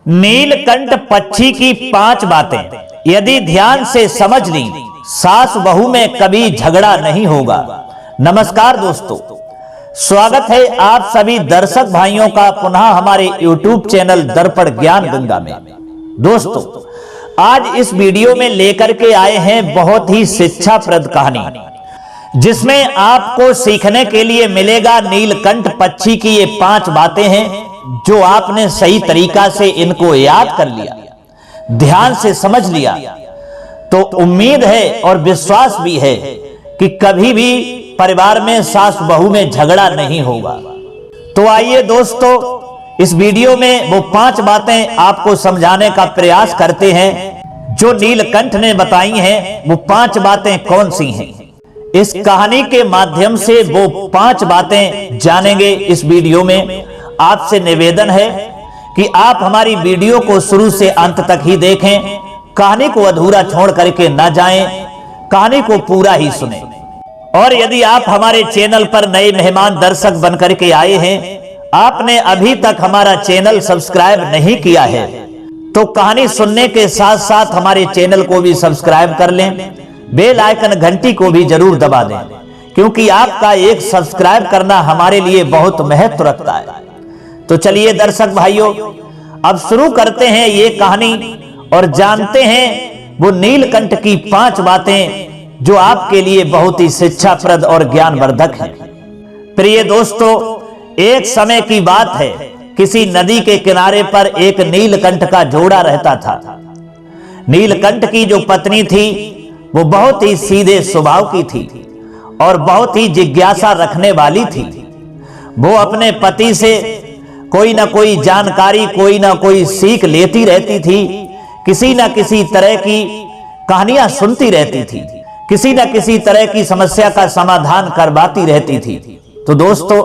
नीलकंठ पक्षी की 5 बातें यदि ध्यान से समझ ली, सास बहू में कभी झगड़ा नहीं होगा। नमस्कार दोस्तों, स्वागत है आप सभी दर्शक भाइयों का पुनः हमारे YouTube चैनल दर्पण ज्ञान गंगा में। दोस्तों, आज इस वीडियो में लेकर के आए हैं बहुत ही शिक्षाप्रद कहानी, जिसमें आपको सीखने के लिए मिलेगा नीलकंठ पक्षी की ये 5 बातें हैं। जो आपने सही तरीका से इनको याद कर लिया, ध्यान से समझ लिया, तो उम्मीद है और विश्वास भी है कि कभी भी परिवार में सास बहू में झगड़ा नहीं होगा। तो आइए दोस्तों, इस वीडियो में वो 5 बातें आपको समझाने का प्रयास करते हैं जो नीलकंठ ने बताई हैं। वो 5 बातें कौन सी हैं, इस कहानी के माध्यम से वो 5 बातें जानेंगे। इस वीडियो में आपसे निवेदन है कि आप हमारी वीडियो को शुरू से अंत तक ही देखें, कहानी को अधूरा छोड़ करके ना जाएं, कहानी को पूरा ही सुनें। और यदि आप हमारे चैनल पर नए मेहमान दर्शक बनकर के आए हैं, आपने अभी तक हमारा चैनल सब्सक्राइब नहीं किया है, तो कहानी सुनने के साथ साथ हमारे चैनल को भी सब्सक्राइब कर लें, बेल आइकन घंटी को भी जरूर दबा दें, क्योंकि आपका एक सब्सक्राइब करना हमारे लिए बहुत महत्व रखता है। तो चलिए दर्शक भाइयों, अब शुरू करते हैं ये कहानी और जानते हैं वो नीलकंठ की 5 बातें जो आपके लिए बहुत ही शिक्षाप्रद और ज्ञानवर्धक है। प्रिय दोस्तों, एक समय की बात है, किसी नदी के किनारे पर एक नीलकंठ का जोड़ा रहता था। नीलकंठ की जो पत्नी थी वो बहुत ही सीधे स्वभाव की थी और बहुत ही जिज्ञासा रखने वाली थी। वो अपने पति से कोई ना कोई जानकारी, कोई ना कोई सीख लेती रहती थी, किसी ना किसी तरह की कहानियां सुनती रहती थी, किसी ना किसी तरह की समस्या का समाधान करवाती रहती थी। तो दोस्तों,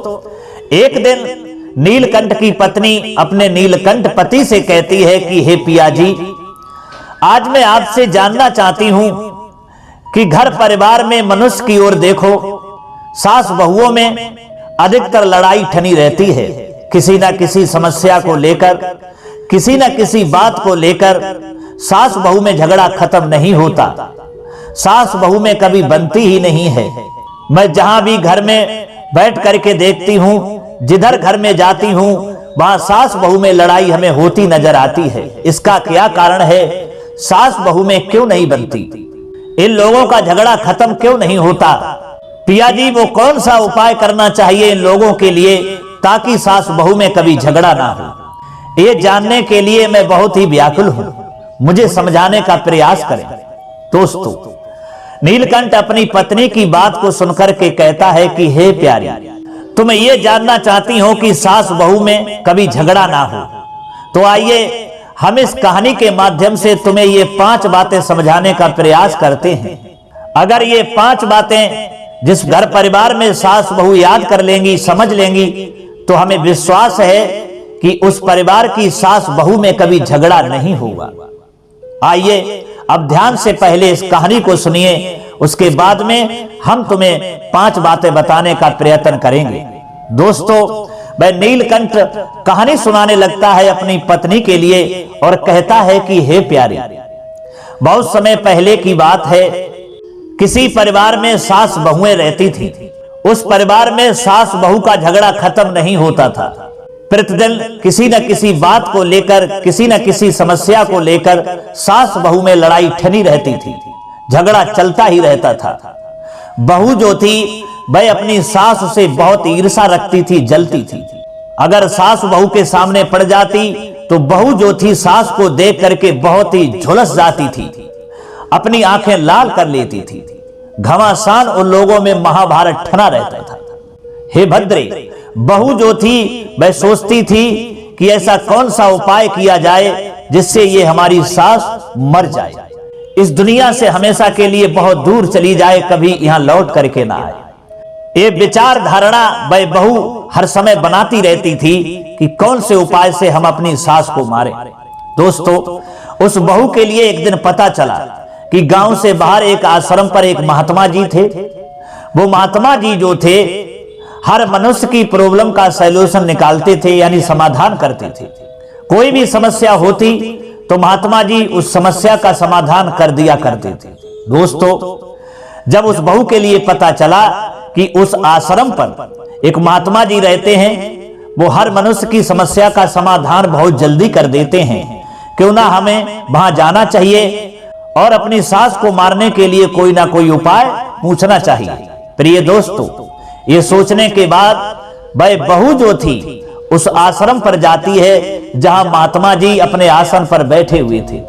एक दिन नीलकंठ की पत्नी अपने नीलकंठ पति से कहती है कि हे पिया जी, आज मैं आपसे जानना चाहती हूं कि घर परिवार में मनुष्य की ओर देखो, सास बहुओं में अधिकतर लड़ाई ठनी रहती है। किसी ना किसी समस्या को लेकर, किसी ना किसी बात को लेकर सास बहू में झगड़ा खत्म नहीं होता, सास बहू में कभी बनती ही नहीं है। मैं जहां भी घर में बैठ करके देखती हूं, जिधर घर में जाती हूं, वहां सास बहू में लड़ाई हमें होती नजर आती है। इसका क्या कारण है? सास बहू में क्यों नहीं बनती? इन लोगों का झगड़ा खत्म क्यों नहीं होता? पिया जी, वो कौन सा उपाय करना चाहिए इन लोगों के लिए ताकि सास बहू में कभी झगड़ा ना हो? ये जानने के लिए मैं बहुत ही व्याकुल हूं, मुझे समझाने का प्रयास करें। दोस्तों, नीलकंठ अपनी पत्नी की बात को सुनकर के कहता है कि हे प्यारी, तुम ये जानना चाहती हो कि सास बहू में कभी झगड़ा ना हो, तो आइए हम इस कहानी के माध्यम से तुम्हें ये 5 बातें समझाने का प्रयास करते हैं। अगर ये 5 बातें जिस घर परिवार में सास बहू याद कर लेंगी, समझ लेंगी, तो हमें विश्वास है कि उस परिवार की सास बहू में कभी झगड़ा नहीं होगा। आइए अब ध्यान से पहले इस कहानी को सुनिए, उसके बाद में हम तुम्हें 5 बातें बताने का प्रयत्न करेंगे। दोस्तों, वह नीलकंठ कहानी सुनाने लगता है अपनी पत्नी के लिए और कहता है कि हे प्यारी, बहुत समय पहले की बात है, किसी परिवार में सास बहुएं रहती थी। उस परिवार में सास बहू का झगड़ा खत्म नहीं होता था। प्रतिदिन किसी न किसी बात को लेकर, किसी न किसी समस्या को लेकर सास बहू में लड़ाई ठनी रहती थी, झगड़ा चलता ही रहता था। बहू जो थी वह अपनी सास से बहुत ईर्ष्या रखती थी, जलती थी। अगर सास बहू के सामने पड़ जाती तो बहू जो थी सास को देख करके बहुत ही झुलस जाती थी, अपनी आंखें लाल कर लेती थी। घमासान उन लोगों में महाभारत ठना रहता था। हे भद्रे, बहू जो थी वह सोचती थी कि ऐसा कौन सा उपाय किया जाए जिससे ये हमारी सास मर जाए, इस दुनिया से हमेशा के लिए बहुत दूर चली जाए, कभी यहां लौट करके ना आए। ये विचार धारणा वह बहू हर समय बनाती रहती थी कि कौन से उपाय से हम अपनी सास को मारें। दोस्तों, उस बहू के लिए एक दिन पता चला कि गांव से बाहर एक आश्रम पर एक महात्मा जी थे। वो महात्मा जी जो थे हर मनुष्य की प्रॉब्लम का सॉल्यूशन निकालते थे, यानी समाधान करते थे। कोई भी समस्या होती तो महात्मा जी उस समस्या का समाधान कर दिया करते थे। दोस्तों, जब उस बहू के लिए पता चला कि उस आश्रम पर एक महात्मा जी रहते हैं, वो हर मनुष्य की समस्या का समाधान बहुत जल्दी कर देते हैं, क्यों ना हमें वहां जाना चाहिए और अपनी सास को मारने के लिए कोई ना कोई उपाय पूछना चाहिए। प्रिय दोस्तों, ये सोचने के बाद वह बहू जो थी उस आश्रम पर जाती है जहां महात्मा जी अपने आसन पर बैठे हुए थे।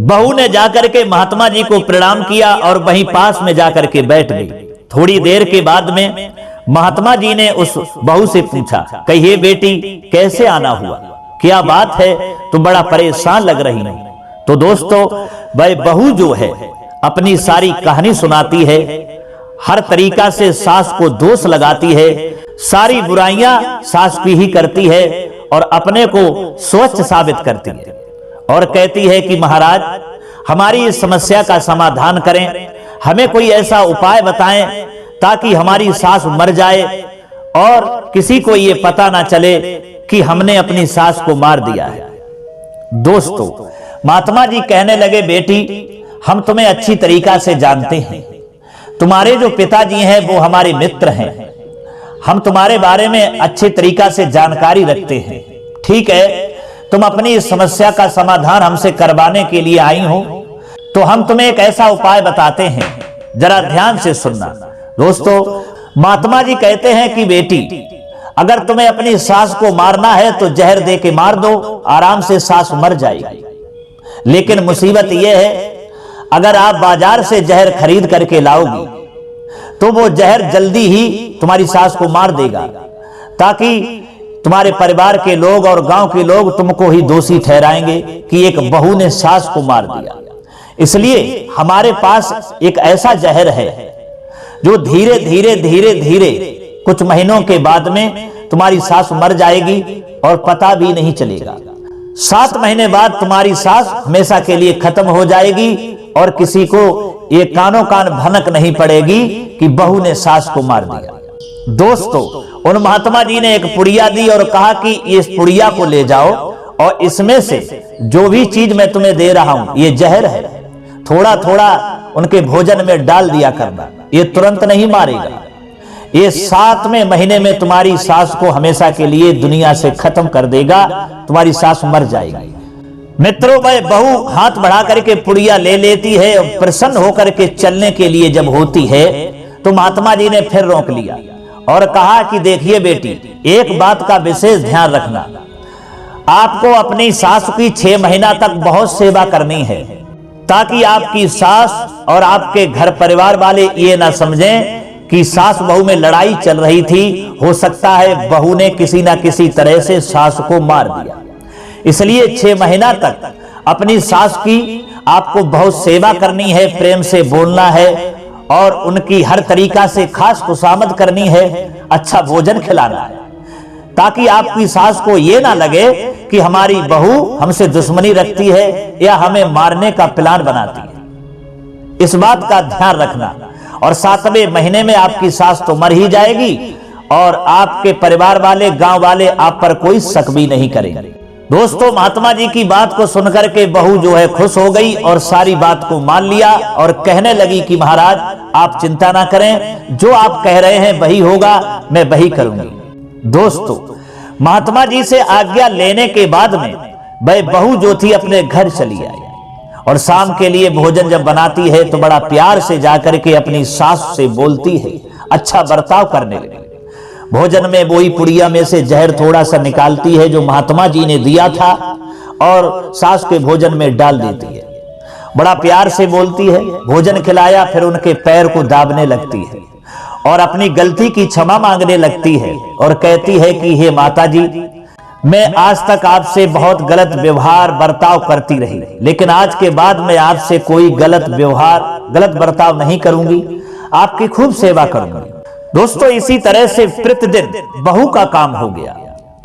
बहू ने जाकर के महात्मा जी को प्रणाम किया और वहीं पास में जाकर के बैठ गई। थोड़ी देर के बाद में महात्मा जी ने उस बहू से पूछा, कहिए बेटी, कैसे आना हुआ, क्या बात है, तुम बड़ा परेशान लग रही हो। तो दोस्तों, वह बहू जो है अपनी सारी कहानी सुनाती है, हर तरीका से सास को दोष लगाती है, सारी बुराइयां सास की ही करती है और अपने को स्वच्छ साबित करती है और कहती है कि महाराज, हमारी इस समस्या का समाधान करें, हमें कोई ऐसा उपाय बताएं ताकि हमारी सास मर जाए और किसी को ये पता ना चले कि हमने अपनी सास को मार दिया है। दोस्तों, महात्मा जी कहने लगे, बेटी, हम तुम्हें अच्छी तरीका से जानते हैं, तुम्हारे जो पिताजी हैं वो हमारे मित्र हैं, हम तुम्हारे बारे में अच्छे तरीका से जानकारी रखते हैं। ठीक है, तुम अपनी इस समस्या का समाधान हमसे करवाने के लिए आई हो, तो हम तुम्हें एक ऐसा उपाय बताते हैं, जरा ध्यान से सुनना। दोस्तों, महात्मा जी कहते हैं कि बेटी, अगर तुम्हें अपनी सास को मारना है तो जहर दे के मार दो, आराम से सास मर जाएगी। लेकिन मुसीबत यह है, अगर आप बाजार से जहर खरीद करके लाओगी तो वो जहर जल्दी ही तुम्हारी सास को मार देगा, ताकि तुम्हारे परिवार के लोग और गांव के लोग तुमको ही दोषी ठहराएंगे कि एक बहू ने सास को मार दिया। इसलिए हमारे पास एक ऐसा जहर है जो धीरे धीरे धीरे धीरे कुछ महीनों के बाद में तुम्हारी सास मर जाएगी और पता भी नहीं चलेगा। 7 महीने बाद तुम्हारी सास हमेशा के लिए खत्म हो जाएगी और किसी को ये कानों कान भनक नहीं पड़ेगी कि बहू ने सास को मार दिया। दोस्तों, उन महात्मा जी ने एक पुड़िया दी और कहा कि इस पुड़िया को ले जाओ और इसमें से जो भी चीज मैं तुम्हें दे रहा हूं ये जहर है, थोड़ा थोड़ा उनके भोजन में डाल दिया करना, ये तुरंत नहीं मारेगा, ये 7वें महीने में तुम्हारी सास को हमेशा के लिए दुनिया से खत्म कर देगा, तुम्हारी सास मर जाएगी। मित्रों, वह बहू हाथ बढ़ा करके पुड़िया ले लेती है और प्रसन्न होकर के चलने के लिए जब होती है तो महात्मा जी ने फिर रोक लिया और कहा कि देखिए बेटी, एक बात का विशेष ध्यान रखना, आपको अपनी सास की 6 महीना तक बहुत सेवा करनी है, ताकि आपकी सास और आपके घर परिवार वाले ये ना समझें कि सास बहू में लड़ाई चल रही थी, हो सकता है बहू ने किसी ना किसी तरह से सास को मार दिया। इसलिए 6 महीना तक अपनी सास की आपको बहुत सेवा करनी है, प्रेम से बोलना है और उनकी हर तरीका से खास खुशामद करनी है, अच्छा भोजन खिलाना है, ताकि आपकी सास को यह ना लगे कि हमारी बहू हमसे दुश्मनी रखती है या हमें मारने का प्लान बनाती है। इस बात का ध्यान रखना और 7वें महीने में आपकी सास तो मर ही जाएगी और आपके परिवार वाले, गांव वाले आप पर कोई शक भी नहीं करेंगे। दोस्तों, महात्मा जी की बात को सुनकर के बहू जो है खुश हो गई और सारी बात को मान लिया और कहने लगी कि महाराज, आप चिंता ना करें, जो आप कह रहे हैं वही होगा, मैं वही करूंगी। दोस्तों, महात्मा जी से आज्ञा लेने के बाद में वह बहू जो थी अपने घर चली आई और शाम के लिए भोजन जब बनाती है तो बड़ा प्यार से जाकर के अपनी सास से बोलती है, अच्छा बर्ताव करने लगी। भोजन में वही पुड़िया में से जहर थोड़ा सा निकालती है जो महात्मा जी ने दिया था और सास के भोजन में डाल देती है, बड़ा प्यार से बोलती है, भोजन खिलाया, फिर उनके पैर को दाबने लगती है और अपनी गलती की क्षमा मांगने लगती है और कहती है कि हे माता जी, मैं आज तक आपसे बहुत गलत व्यवहार बर्ताव करती रही, लेकिन आज के बाद मैं आपसे कोई गलत व्यवहार, गलत बर्ताव नहीं करूंगी, आपकी खूब सेवा करूंगी। दोस्तों, इसी तरह से प्रतिदिन बहू का काम हो गया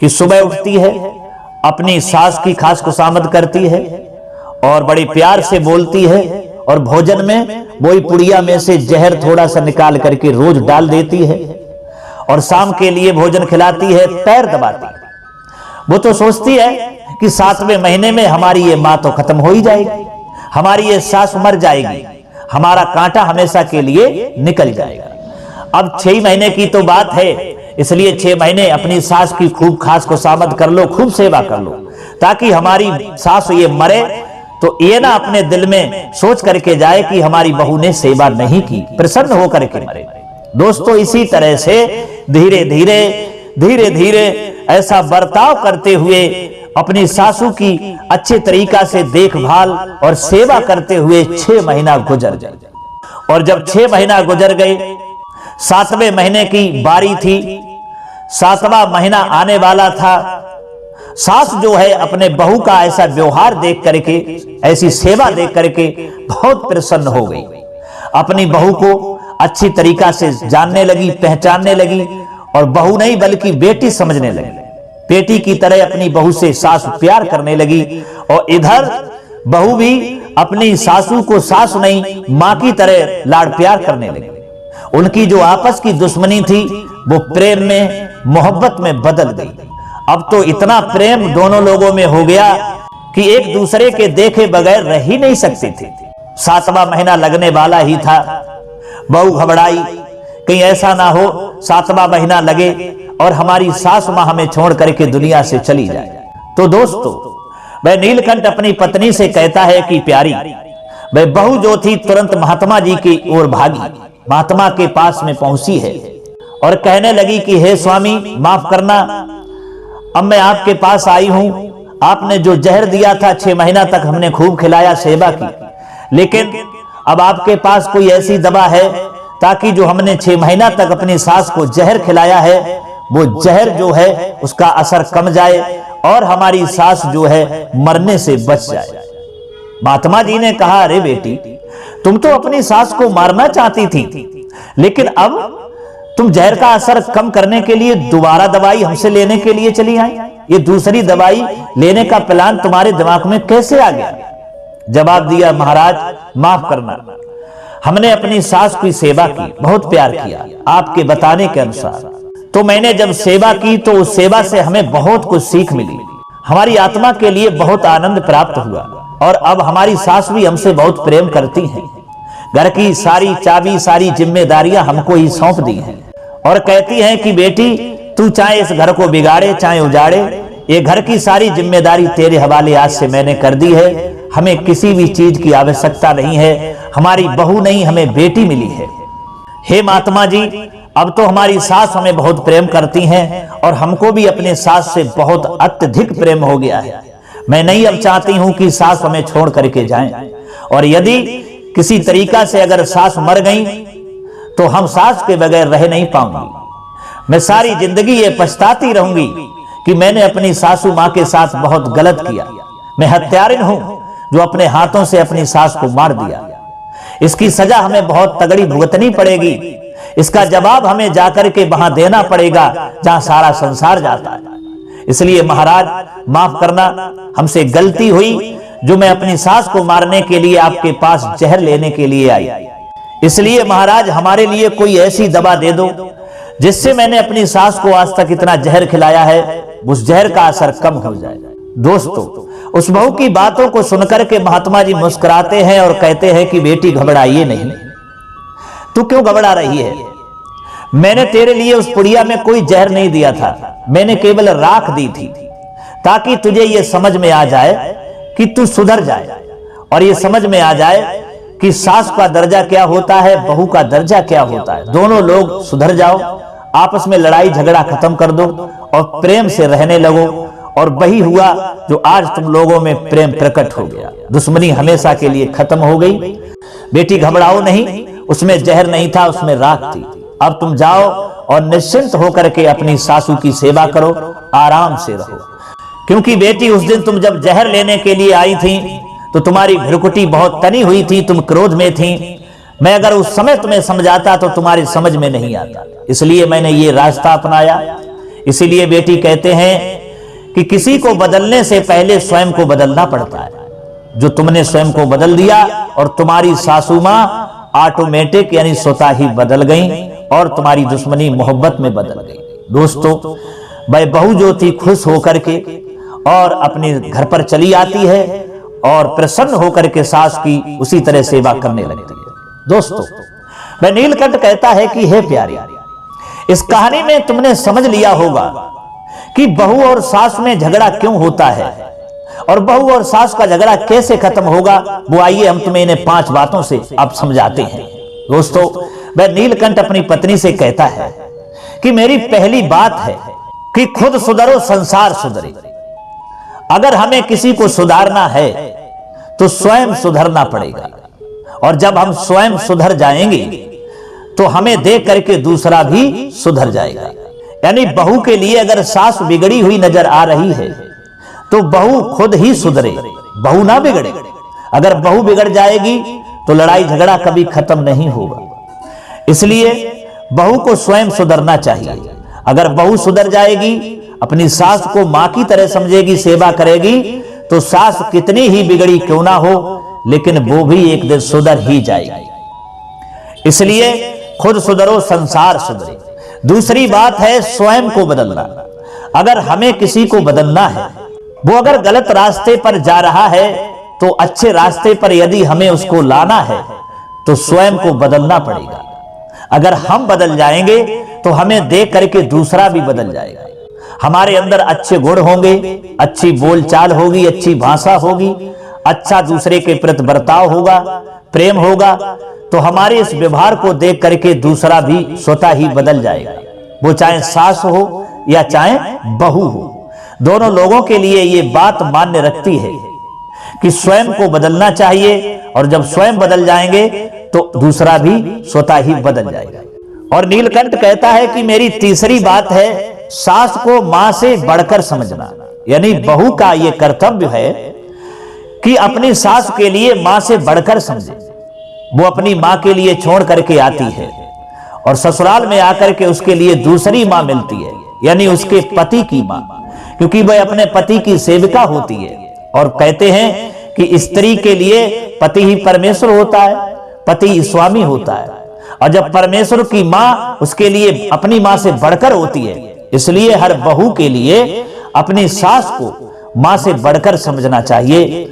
कि सुबह उठती है, अपनी सास की खास खुशामद करती है और बड़े प्यार से बोलती है और भोजन में वही पुड़िया में से जहर थोड़ा सा निकाल करके रोज डाल देती है और शाम के लिए भोजन खिलाती है, पैर दबाती है। वो तो सोचती है कि 7वें महीने में हमारी ये माँ तो खत्म हो ही जाएगी, हमारी ये सास मर जाएगी, हमारा कांटा हमेशा के लिए निकल जाएगा। अब 6 महीने की तो बात है, इसलिए 6 महीने अपनी सास की खूब खास खुशामद कर लो, खूब सेवा कर लो, ताकि हमारी सास ये मरे तो ये ना अपने दिल में सोच करके जाए कि हमारी बहू ने सेवा नहीं की, प्रसन्न होकर के मरे। दोस्तों, इसी तरह से धीरे धीरे ऐसा बर्ताव करते हुए अपनी सासू की अच्छे तरीका से देखभाल और सेवा करते हुए 6 महीना गुजर गए। और जब 6 महीना गुजर गए, 7वें महीने की बारी थी, 7वां महीना आने वाला था। सास जो है अपने बहू का ऐसा व्यवहार देख करके, ऐसी सेवा देख करके बहुत प्रसन्न हो गई। अपनी बहू को अच्छी तरीका से जानने लगी, पहचानने लगी, और बहू नहीं बल्कि बेटी समझने लगी। बेटी की तरह अपनी बहू से सास प्यार करने लगी, और इधर बहू भी अपनी सासू को सास नहीं मां की तरह लाड़ प्यार करने लगी। उनकी जो आपस की दुश्मनी थी वो प्रेम में, मोहब्बत में बदल गई। अब तो इतना प्रेम दोनों लोगों में हो गया कि एक दूसरे के देखे बगैर रह ही नहीं सकते थे। 7वां महीना लगने वाला ही था। बहू घबराई, कहीं ऐसा ना हो 7वां महीना लगे और हमारी सास मां हमें छोड़ करके दुनिया से चली जाए। तो दोस्तों, वह नीलकंठ अपनी पत्नी से कहता है कि प्यारी, वह बहू जो थी तुरंत महात्मा जी की ओर भागी, महात्मा के पास में पहुंची है और कहने लगी कि हे स्वामी, माफ करना, अब मैं आपके पास आई हूं। आपने जो जहर दिया था 6 महीना तक हमने खूब खिलाया, सेवा की, लेकिन अब आपके पास कोई ऐसी दवा है ताकि जो हमने 6 महीना तक अपनी सास को जहर खिलाया है वो जहर जो है उसका असर कम जाए और हमारी सास जो है मरने से बच जाए। महात्मा जी ने कहा, अरे बेटी, तुम तो अपनी सास को मारना चाहती थी, लेकिन अब तुम जहर का असर कम करने के लिए दोबारा दवाई हमसे लेने के लिए चली आई। ये दूसरी दवाई लेने का प्लान तुम्हारे दिमाग में कैसे आ गया? जवाब दिया, महाराज माफ करना, हमने अपनी सास की सेवा की, बहुत प्यार किया आपके बताने के अनुसार। तो मैंने जब सेवा की तो उस सेवा से हमें बहुत कुछ सीख मिली, हमारी आत्मा के लिए बहुत आनंद प्राप्त हुआ, और अब हमारी सास भी हमसे बहुत प्रेम करती हैं। घर की सारी चाबी, सारी जिम्मेदारियां हमको ही सौंप दी हैं और कहती हैं कि बेटी, तू चाहे इस घर को बिगाड़े चाहे उजाड़े, ये घर की सारी जिम्मेदारी तेरे हवाले आज से मैंने कर दी है। हमें किसी भी चीज की आवश्यकता नहीं है, हमारी बहू नहीं हमें बेटी मिली है। हे महात्मा जी, अब तो हमारी सास हमें बहुत प्रेम करती हैं और हमको भी अपने सास से बहुत अत्यधिक प्रेम हो गया है। मैं नहीं अब चाहती हूं कि सास हमें छोड़ करके जाएं, और यदि किसी तरीका से अगर सास मर गई तो हम सास के बगैर रह नहीं पाऊंगी। मैं सारी जिंदगी ये पछताती रहूंगी कि मैंने अपनी सासू मां के साथ बहुत गलत किया। मैं हत्यारिन हूं जो अपने हाथों से अपनी सास को मार दिया। इसकी सजा हमें बहुत तगड़ी भुगतनी पड़ेगी, इसका जवाब हमें जाकर के वहां देना पड़ेगा जहां सारा संसार जाता है। इसलिए महाराज माफ करना, हमसे गलती हुई जो मैं अपनी सास को मारने के लिए आपके पास जहर लेने के लिए आई। इसलिए महाराज हमारे लिए कोई ऐसी दवा दे दो जिससे मैंने अपनी सास को आज तक इतना जहर खिलाया है उस जहर का असर कम हो जाए। दोस्तों, उस बहू की बातों को सुनकर के महात्मा जी मुस्कुराते हैं और कहते हैं कि बेटी घबराइए नहीं। तू क्यों घबरा रही है? मैंने तेरे लिए उस पुड़िया में कोई जहर नहीं दिया था, मैंने केवल राख दी थी ताकि तुझे यह समझ में आ जाए कि तू सुधर जाए और ये समझ में आ जाए कि सास का दर्जा क्या होता है, बहू का दर्जा क्या होता है। दोनों लोग सुधर जाओ, आपस में लड़ाई झगड़ा खत्म कर दो और प्रेम से रहने लगो। और वही हुआ जो आज तुम लोगों में प्रेम प्रकट हो गया, दुश्मनी हमेशा के लिए खत्म हो गई। बेटी घबराओ नहीं, उसमें जहर नहीं था, उसमें राख थी। अब तुम जाओ और निश्चिंत होकर के अपनी सासू की सेवा करो, आराम से रहो। क्योंकि बेटी उस दिन तुम जब जहर लेने के लिए आई थी तो तुम्हारी भ्रुकुटी बहुत तनी हुई थी, तुम क्रोध में थी। मैं अगर उस समय तुम्हें समझाता तो तुम्हारी समझ में नहीं आता, इसलिए मैंने ये रास्ता अपनाया। इसीलिए बेटी कहते हैं कि किसी को बदलने से पहले स्वयं को बदलना पड़ता है। जो तुमने स्वयं को बदल दिया और तुम्हारी सासू मां ऑटोमेटिक यानी स्वतः ही बदल गई और तुम्हारी दुश्मनी मोहब्बत में बदल गई। दोस्तों, वह बहू जो थी खुश होकर के और अपने घर पर चली आती है और प्रसन्न होकर के सास की उसी तरह सेवा करने लगती है। दोस्तों, वह नीलकंठ कहता है कि हे प्यारी, इस कहानी में तुमने समझ लिया होगा कि बहू और सास में झगड़ा क्यों होता है और बहू और सास का झगड़ा कैसे खत्म होगा। वो आइए हम तुम्हें इन्हें 5 बातों से अब समझाते हैं। दोस्तों, वह नीलकंठ अपनी पत्नी से कहता है कि मेरी पहली बात है कि खुद सुधरो, संसार सुधरे। अगर हमें किसी को सुधारना है तो स्वयं सुधरना पड़ेगा, और जब हम स्वयं सुधर जाएंगे तो हमें देख करके दूसरा भी सुधर जाएगा। यानी बहू के लिए अगर सास बिगड़ी हुई नजर आ रही है तो बहू खुद ही सुधरे, बहू ना बिगड़े। अगर बहू बिगड़ जाएगी तो लड़ाई झगड़ा कभी खत्म नहीं होगा। इसलिए बहू को स्वयं सुधरना चाहिए। अगर बहू सुधर जाएगी, अपनी सास को मां की तरह समझेगी, सेवा करेगी, तो सास कितनी ही बिगड़ी क्यों ना हो, लेकिन वो भी एक दिन सुधर ही जाएगी। इसलिए खुद सुधरो, संसार सुधरे। दूसरी बात है स्वयं को बदलना। अगर हमें किसी को बदलना है, वो अगर गलत रास्ते पर जा रहा है, तो अच्छे रास्ते पर यदि हमें उसको लाना है तो स्वयं को बदलना पड़ेगा। अगर हम बदल जाएंगे तो हमें देख करके दूसरा भी बदल जाएगा। हमारे अंदर अच्छे गुण होंगे, अच्छी बोलचाल होगी, अच्छी भाषा होगी, अच्छा दूसरे के प्रति बर्ताव होगा, प्रेम होगा, तो हमारे इस व्यवहार को देख करके दूसरा भी स्वतः ही बदल जाएगा। वो चाहे सास हो या चाहे बहू हो, दोनों लोगों के लिए ये बात मान्य रखती है कि स्वयं को बदलना चाहिए, और जब स्वयं बदल जाएंगे तो दूसरा भी स्वतः ही बदल जाएगा। और नीलकंठ कहता है कि मेरी तीसरी बात है सास को मां से बढ़कर समझना। यानी बहू का यह कर्तव्य है कि अपनी सास के लिए मां से बढ़कर समझे। वो अपनी मां के लिए छोड़ करके आती है और ससुराल में आकर के उसके लिए दूसरी मां मिलती है, यानी उसके पति की मां, क्योंकि वह अपने पति की सेविका होती है। और कहते हैं कि स्त्री के लिए पति ही परमेश्वर होता है, पति स्वामी होता है, और जब परमेश्वर की मां उसके लिए अपनी मां से बढ़कर होती है, इसलिए हर बहू के लिए अपनी सास को मां से बढ़कर समझना चाहिए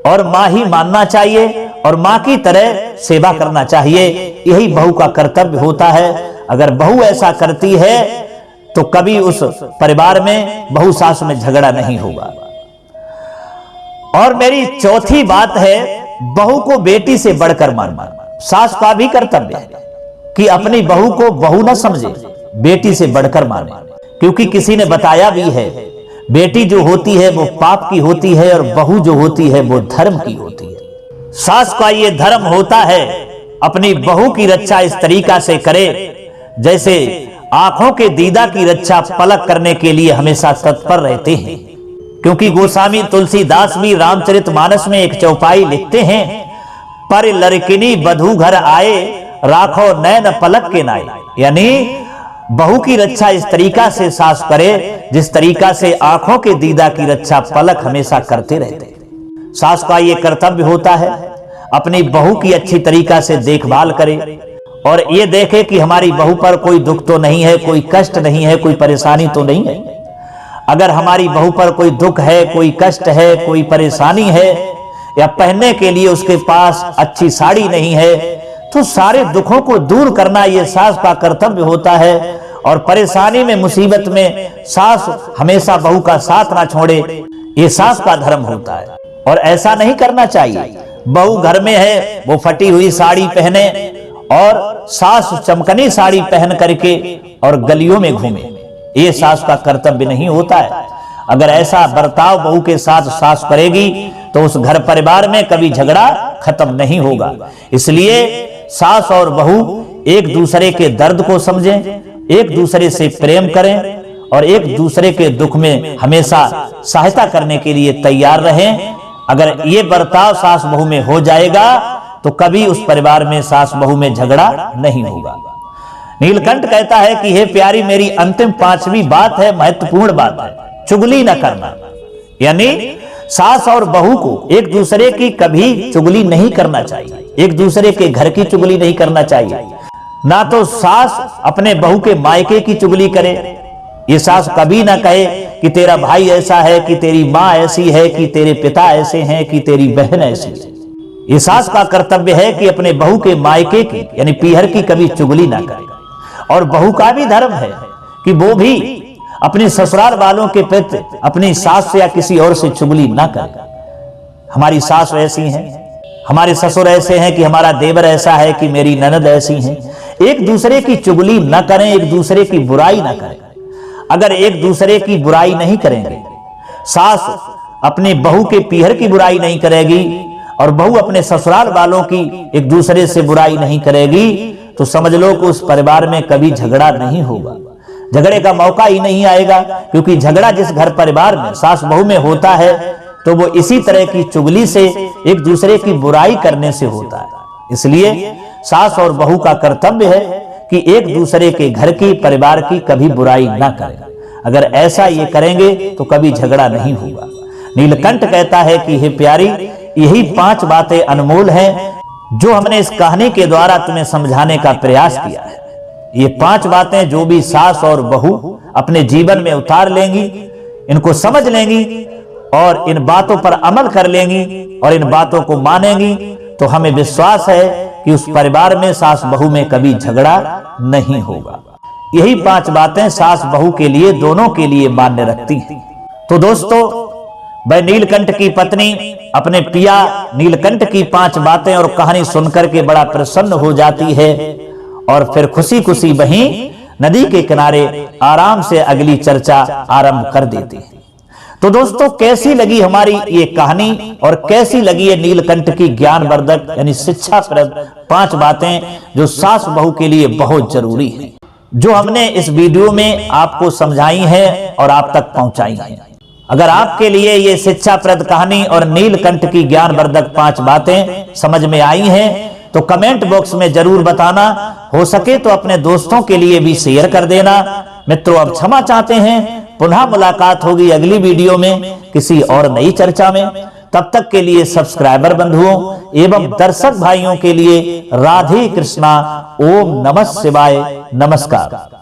और मां ही मानना चाहिए और मां की तरह सेवा करना चाहिए। यही बहू का कर्तव्य होता है। अगर बहू ऐसा करती है तो कभी उस परिवार में बहू सास में झगड़ा नहीं होगा। और मेरी चौथी बात है बहू को बेटी से बढ़कर मानना। सास का भी कर्तव्य है कि अपनी बहू को बहू न समझे, बेटी से बढ़कर माने, क्योंकि किसी ने बताया भी है बेटी जो होती है वो पाप की होती है और बहू जो होती है वो धर्म की होती है। सास का ये धर्म होता है अपनी बहू की रक्षा इस तरीका से करे जैसे आंखों के दीदा की रक्षा पलक करने के लिए हमेशा तत्पर रहते हैं। क्योंकि गोस्वामी तुलसीदास भी रामचरितमानस में एक चौपाई लिखते हैं, पर लड़किनी बधू घर आए राखो नैन पलक के नाए। यानी बहू की रक्षा इस तरीका से सास करे जिस तरीका से आंखों के दीदा की रक्षा पलक हमेशा करते रहते। सास का ये कर्तव्य होता है अपनी बहू की अच्छी तरीका से देखभाल करे और ये देखे कि हमारी बहू पर कोई दुख तो नहीं है, कोई कष्ट नहीं है, कोई परेशानी तो नहीं है। अगर हमारी बहू पर कोई दुख है, कोई कष्ट है, कोई परेशानी है, या पहनने के लिए उसके पास अच्छी साड़ी नहीं है, तो सारे दुखों को दूर करना ये सास का कर्तव्य होता है। और परेशानी में, मुसीबत में सास हमेशा बहू का साथ ना छोड़े, ये सास का धर्म होता है। और ऐसा नहीं करना चाहिए बहू घर में है वो फटी हुई साड़ी पहने और सास चमकनी साड़ी पहन करके और गलियों में घूमे, ये सास का कर्तव्य नहीं होता है। अगर ऐसा बर्ताव बहू के साथ सास करेगी तो उस घर परिवार में कभी झगड़ा खत्म नहीं होगा। इसलिए सास और बहू एक दूसरे के दर्द को समझें, एक दूसरे से प्रेम करें और एक दूसरे के दुख में हमेशा सहायता करने के लिए तैयार रहें। अगर ये बर्ताव सास बहू में हो जाएगा तो कभी उस परिवार में सास बहू में झगड़ा नहीं होगा। नीलकंठ कहता है कि हे प्यारी, मेरी अंतिम 5वीं बात है, महत्वपूर्ण बात है, चुगली न करना। यानी सास और बहू को एक दूसरे की कभी चुगली नहीं करना चाहिए, एक दूसरे के घर की चुगली नहीं करना चाहिए। ना तो सास अपने बहू के मायके की चुगली करे। ये सास कभी ना कहे कि तेरा भाई ऐसा है, कि तेरी माँ ऐसी है, कि तेरे पिता ऐसे हैं, कि तेरी बहन ऐसी है। ये सास का कर्तव्य है कि अपने बहू के मायके की यानी पीहर की कभी चुगली ना करे। और बहू का भी धर्म है कि वो भी अपने ससुराल वालों के प्रति अपनी सास या किसी और से चुगली ना करे। हमारी सास ऐसी है, हमारे ससुर ऐसे हैं, कि हमारा देवर ऐसा है, कि मेरी ननद ऐसी हैं। एक दूसरे की चुगली न करें, एक दूसरे की बुराई ना करें। अगर एक दूसरे की बुराई नहीं करेंगे, सास अपने बहू के पीहर की बुराई नहीं करेगी और बहू अपने ससुराल वालों की एक दूसरे से बुराई नहीं करेगी, तो समझ लो कि उस परिवार में कभी झगड़ा नहीं होगा, झगड़े का मौका ही नहीं आएगा। क्योंकि झगड़ा जिस घर परिवार में सास बहू में होता है तो वो इसी तरह की चुगली से, एक दूसरे की बुराई करने से होता है। इसलिए सास और बहू का कर्तव्य है कि एक दूसरे के घर की, परिवार की कभी बुराई ना करें। अगर ऐसा ये करेंगे तो कभी झगड़ा नहीं होगा। नीलकंठ कहता है कि हे प्यारी, यही 5 बातें अनमोल हैं जो हमने इस कहानी के द्वारा तुम्हें समझाने का प्रयास किया है। ये 5 बातें जो भी सास और बहू अपने जीवन में उतार लेंगी, इनको समझ लेंगी और इन बातों पर अमल कर लेंगी और इन बातों को मानेंगी, तो हमें विश्वास है कि उस परिवार में सास बहू में कभी झगड़ा नहीं होगा। यही 5 बातें सास बहू के लिए, दोनों के लिए मान्य रखती हैं। तो दोस्तों, वह नीलकंठ की पत्नी अपने पिया नीलकंठ की 5 बातें और कहानी सुनकर के बड़ा प्रसन्न हो जाती है और फिर खुशी खुशी वहीं नदी के किनारे आराम से अगली चर्चा आरंभ कर देती है। तो दोस्तों, कैसी लगी हमारी ये कहानी और कैसी लगी ये नीलकंठ की ज्ञानवर्धक यानी शिक्षाप्रद 5 बातें जो सास बहू के लिए बहुत जरूरी है, जो हमने इस वीडियो में आपको समझाई है और आप तक पहुंचाई है। अगर आपके लिए ये शिक्षाप्रद कहानी और नीलकंठ की ज्ञानवर्धक 5 बातें समझ में आई हैं तो कमेंट बॉक्स में जरूर बताना। हो सके तो अपने दोस्तों के लिए भी शेयर कर देना। मित्रों, अब क्षमा चाहते हैं, पुनः मुलाकात होगी अगली वीडियो में किसी और नई चर्चा में। तब तक के लिए सब्सक्राइबर बंधुओं एवं दर्शक भाइयों के लिए राधे कृष्णा, ओम नमः शिवाय, नमस्कार।